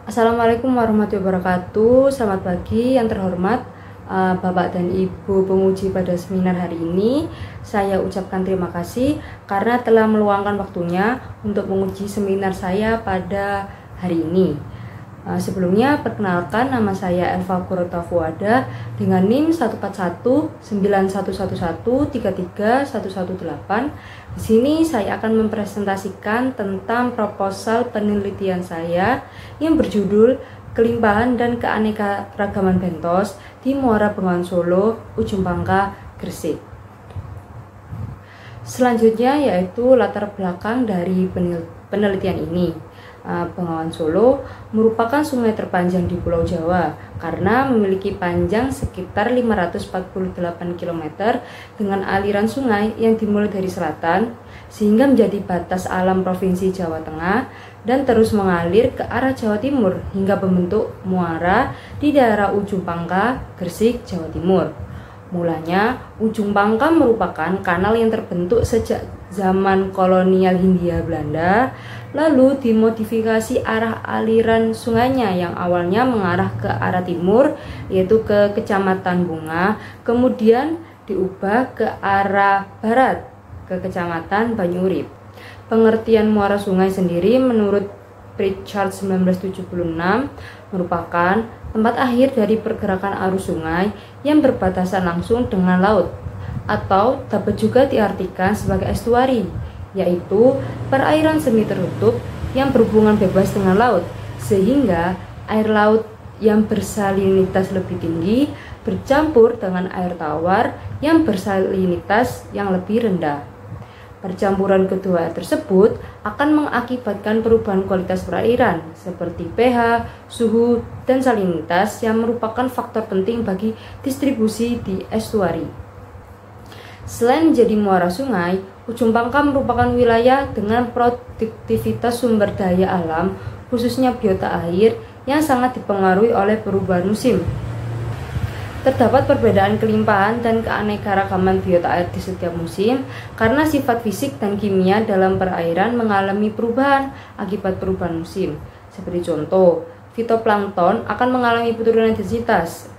Assalamualaikum warahmatullahi wabarakatuh. Selamat pagi yang terhormat Bapak dan Ibu penguji pada seminar hari ini. Saya ucapkan terima kasih karena telah meluangkan waktunya untuk menguji seminar saya pada hari ini. Sebelumnya perkenalkan, nama saya Elva Kurota Fuada dengan NIM 1419111333118. Di sini saya akan mempresentasikan tentang proposal penelitian saya yang berjudul Kelimpahan dan Keanekaragaman Bentos di Muara Bengawan Solo, Ujung Pangkah, Gresik. Selanjutnya yaitu latar belakang dari penelitian ini. Bengawan Solo merupakan sungai terpanjang di Pulau Jawa karena memiliki panjang sekitar 548 km dengan aliran sungai yang dimulai dari selatan sehingga menjadi batas alam Provinsi Jawa Tengah dan terus mengalir ke arah Jawa Timur hingga membentuk muara di daerah Ujung Pangkah, Gresik, Jawa Timur. Mulanya, Ujung Pangkah merupakan kanal yang terbentuk sejak zaman kolonial Hindia Belanda, lalu dimodifikasi arah aliran sungainya yang awalnya mengarah ke arah timur, yaitu ke Kecamatan Bunga, kemudian diubah ke arah barat, ke Kecamatan Banyurip. Pengertian muara sungai sendiri menurut Pritchard 1976 merupakan tempat akhir dari pergerakan arus sungai yang berbatasan langsung dengan laut, atau dapat juga diartikan sebagai estuari, yaitu perairan semi tertutup yang berhubungan bebas dengan laut, sehingga air laut yang bersalinitas lebih tinggi bercampur dengan air tawar yang bersalinitas yang lebih rendah. Percampuran kedua air tersebut akan mengakibatkan perubahan kualitas perairan seperti pH, suhu, dan salinitas yang merupakan faktor penting bagi distribusi di estuari. Selain menjadi muara sungai, Ujung Pangkah merupakan wilayah dengan produktivitas sumber daya alam, khususnya biota air, yang sangat dipengaruhi oleh perubahan musim. Terdapat perbedaan kelimpahan dan keanekaragaman biota air di setiap musim karena sifat fisik dan kimia dalam perairan mengalami perubahan akibat perubahan musim. Seperti contoh, fitoplankton akan mengalami penurunan densitas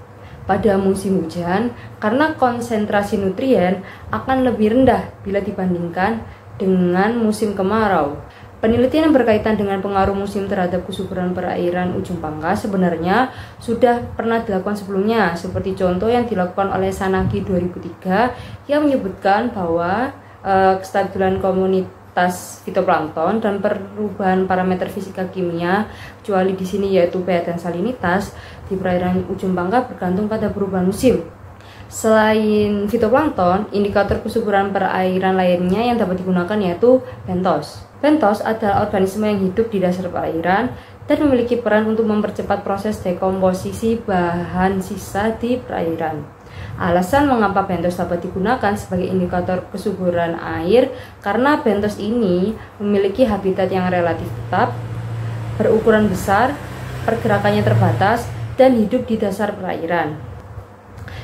pada musim hujan karena konsentrasi nutrien akan lebih rendah bila dibandingkan dengan musim kemarau. Penelitian yang berkaitan dengan pengaruh musim terhadap kesuburan perairan Ujung Pangkah sebenarnya sudah pernah dilakukan sebelumnya, seperti contoh yang dilakukan oleh Sanagi 2003 yang menyebutkan bahwa kestabilan komunitas fitoplankton dan perubahan parameter fisika kimia, kecuali di sini yaitu pH dan salinitas, di perairan Ujung Pangkah bergantung pada perubahan musim. Selain fitoplankton, indikator kesuburan perairan lainnya yang dapat digunakan yaitu bentos. Bentos adalah organisme yang hidup di dasar perairan dan memiliki peran untuk mempercepat proses dekomposisi bahan sisa di perairan. Alasan mengapa bentos dapat digunakan sebagai indikator kesuburan air karena bentos ini memiliki habitat yang relatif tetap, berukuran besar, pergerakannya terbatas, dan hidup di dasar perairan.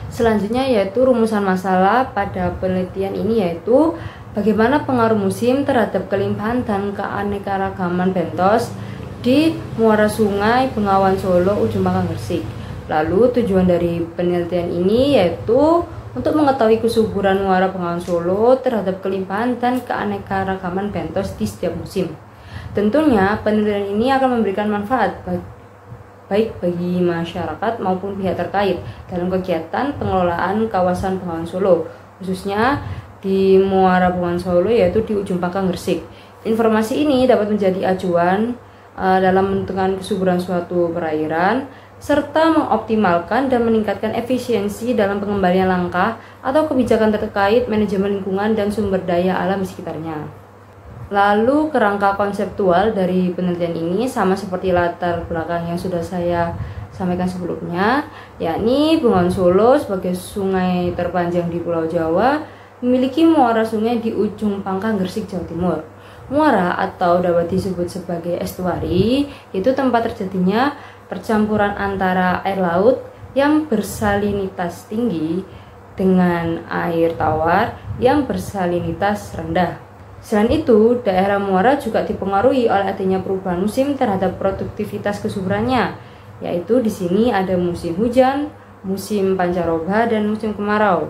Selanjutnya yaitu rumusan masalah pada penelitian ini yaitu bagaimana pengaruh musim terhadap kelimpahan dan keanekaragaman bentos di muara sungai Bengawan Solo, Ujung Pangkah, Gresik. Lalu tujuan dari penelitian ini yaitu untuk mengetahui kesuburan muara Bengawan Solo terhadap kelimpahan dan keanekaragaman bentos di setiap musim. Tentunya penelitian ini akan memberikan manfaat baik bagi masyarakat maupun pihak terkait dalam kegiatan pengelolaan kawasan Bengawan Solo, khususnya di Muara Bengawan Solo yaitu di Ujung Pangkah, Gresik. Informasi ini dapat menjadi acuan dalam menentukan kesuburan suatu perairan serta mengoptimalkan dan meningkatkan efisiensi dalam pengembalian langkah atau kebijakan terkait manajemen lingkungan dan sumber daya alam di sekitarnya. Lalu kerangka konseptual dari penelitian ini sama seperti latar belakang yang sudah saya sampaikan sebelumnya, yakni Bengawan Solo sebagai sungai terpanjang di Pulau Jawa memiliki muara sungai di Ujung Pangkah, Gresik, Jawa Timur. Muara atau dapat disebut sebagai estuari itu tempat terjadinya percampuran antara air laut yang bersalinitas tinggi dengan air tawar yang bersalinitas rendah. Selain itu, daerah muara juga dipengaruhi oleh adanya perubahan musim terhadap produktivitas kesuburannya, yaitu di sini ada musim hujan, musim pancaroba, dan musim kemarau.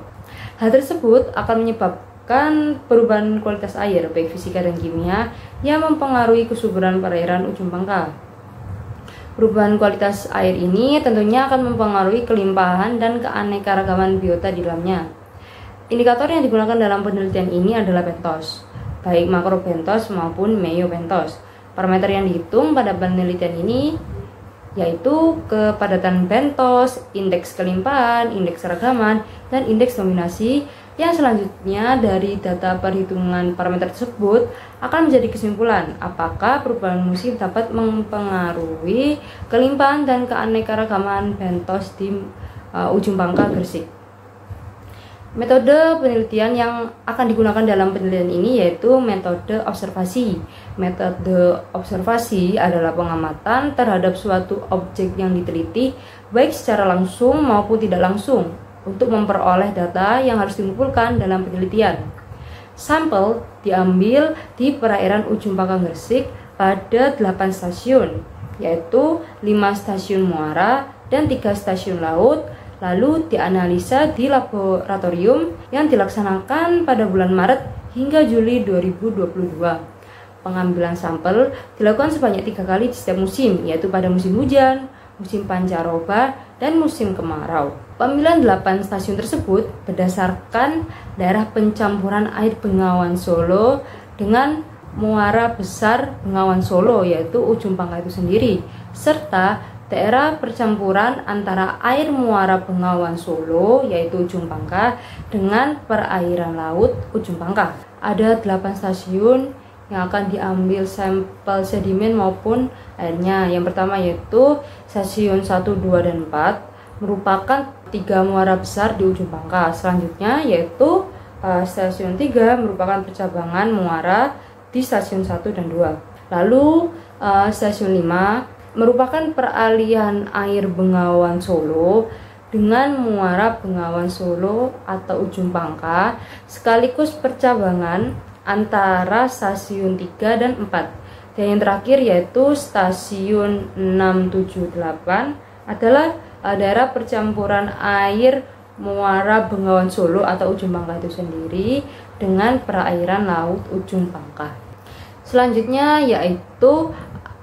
Hal tersebut akan menyebabkan perubahan kualitas air, baik fisika dan kimia, yang mempengaruhi kesuburan perairan ujung pangkal. Perubahan kualitas air ini tentunya akan mempengaruhi kelimpahan dan keanekaragaman biota di dalamnya. Indikator yang digunakan dalam penelitian ini adalah bentos, baik makrobentos maupun meiobentos. Parameter yang dihitung pada penelitian ini yaitu kepadatan bentos, indeks kelimpahan, indeks keragaman, dan indeks dominasi, yang selanjutnya dari data perhitungan parameter tersebut akan menjadi kesimpulan apakah perubahan musim dapat mempengaruhi kelimpahan dan keanekaragaman bentos di ujung pangkal Gresik. Metode penelitian yang akan digunakan dalam penelitian ini yaitu metode observasi. Metode observasi adalah pengamatan terhadap suatu objek yang diteliti baik secara langsung maupun tidak langsung untuk memperoleh data yang harus dikumpulkan dalam penelitian. Sampel diambil di perairan ujung pangkal Gresik pada 8 stasiun, yaitu 5 stasiun muara dan 3 stasiun laut, lalu dianalisa di laboratorium yang dilaksanakan pada bulan Maret hingga Juli 2022. Pengambilan sampel dilakukan sebanyak 3 kali di setiap musim, yaitu pada musim hujan, musim pancaroba, dan musim kemarau. Pemilihan 8 stasiun tersebut berdasarkan daerah pencampuran air Bengawan Solo dengan muara besar Bengawan Solo, yaitu ujung pangkal itu sendiri, serta daerah percampuran antara air muara Bengawan Solo, yaitu ujung pangkal, dengan perairan laut ujung pangkal. Ada 8 stasiun yang akan diambil sampel sedimen maupun airnya. Yang pertama yaitu stasiun 1, 2, dan 4 merupakan 3 muara besar di ujung pangkal. Selanjutnya yaitu stasiun 3 merupakan percabangan muara di stasiun 1 dan 2. Lalu stasiun 5 merupakan peralihan air Bengawan Solo dengan muara Bengawan Solo atau ujung pangkal, sekaligus percabangan antara stasiun 3 dan 4. Dan yang terakhir yaitu stasiun 6, 7, 8 adalah daerah percampuran air muara Bengawan Solo atau ujung pangkal itu sendiri dengan perairan laut ujung pangkal. Selanjutnya yaitu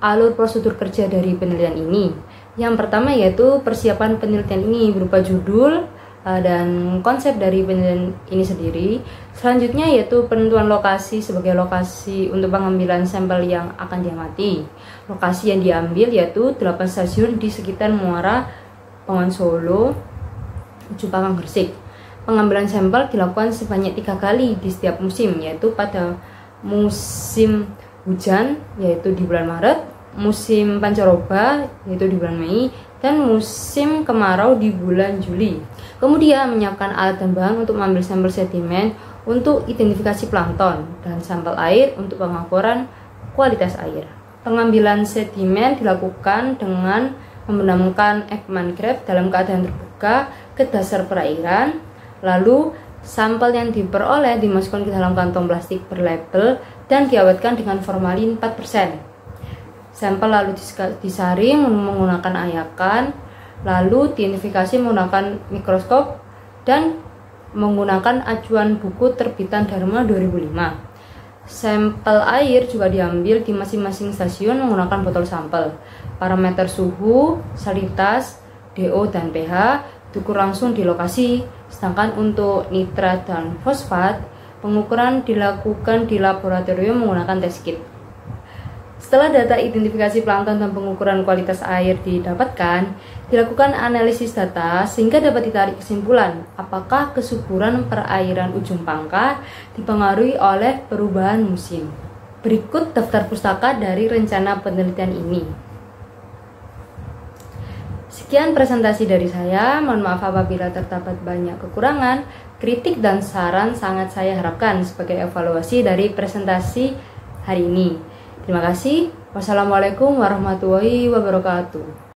alur prosedur kerja dari penelitian ini. Yang pertama yaitu persiapan penelitian ini berupa judul dan konsep dari penelitian ini sendiri. Selanjutnya yaitu penentuan lokasi sebagai lokasi untuk pengambilan sampel yang akan diamati. Lokasi yang diambil yaitu 8 stasiun di sekitar muara Bengawan Solo, ujung pangkal Gresik. Pengambilan sampel dilakukan sebanyak 3 kali di setiap musim, yaitu pada musim hujan yaitu di bulan Maret, musim pancaroba yaitu di bulan Mei, dan musim kemarau di bulan Juli. Kemudian menyiapkan alat dan bahan untuk mengambil sampel sedimen untuk identifikasi plankton dan sampel air untuk pengukuran kualitas air. Pengambilan sedimen dilakukan dengan membenamkan Ekman Grab dalam keadaan terbuka ke dasar perairan, lalu sampel yang diperoleh dimasukkan ke dalam kantong plastik berlabel dan diawetkan dengan formalin 4%. Sampel lalu disaring menggunakan ayakan, lalu diidentifikasi menggunakan mikroskop dan menggunakan acuan buku terbitan Dharma 2005. Sampel air juga diambil di masing-masing stasiun menggunakan botol sampel. Parameter suhu, salinitas, DO, dan pH diukur langsung di lokasi. Sedangkan untuk nitrat dan fosfat, pengukuran dilakukan di laboratorium menggunakan test kit. Setelah data identifikasi plankton dan pengukuran kualitas air didapatkan, dilakukan analisis data sehingga dapat ditarik kesimpulan apakah kesuburan perairan ujung pangkal dipengaruhi oleh perubahan musim. Berikut daftar pustaka dari rencana penelitian ini. Sekian presentasi dari saya, mohon maaf apabila terdapat banyak kekurangan, kritik dan saran sangat saya harapkan sebagai evaluasi dari presentasi hari ini. Terima kasih. Wassalamualaikum warahmatullahi wabarakatuh.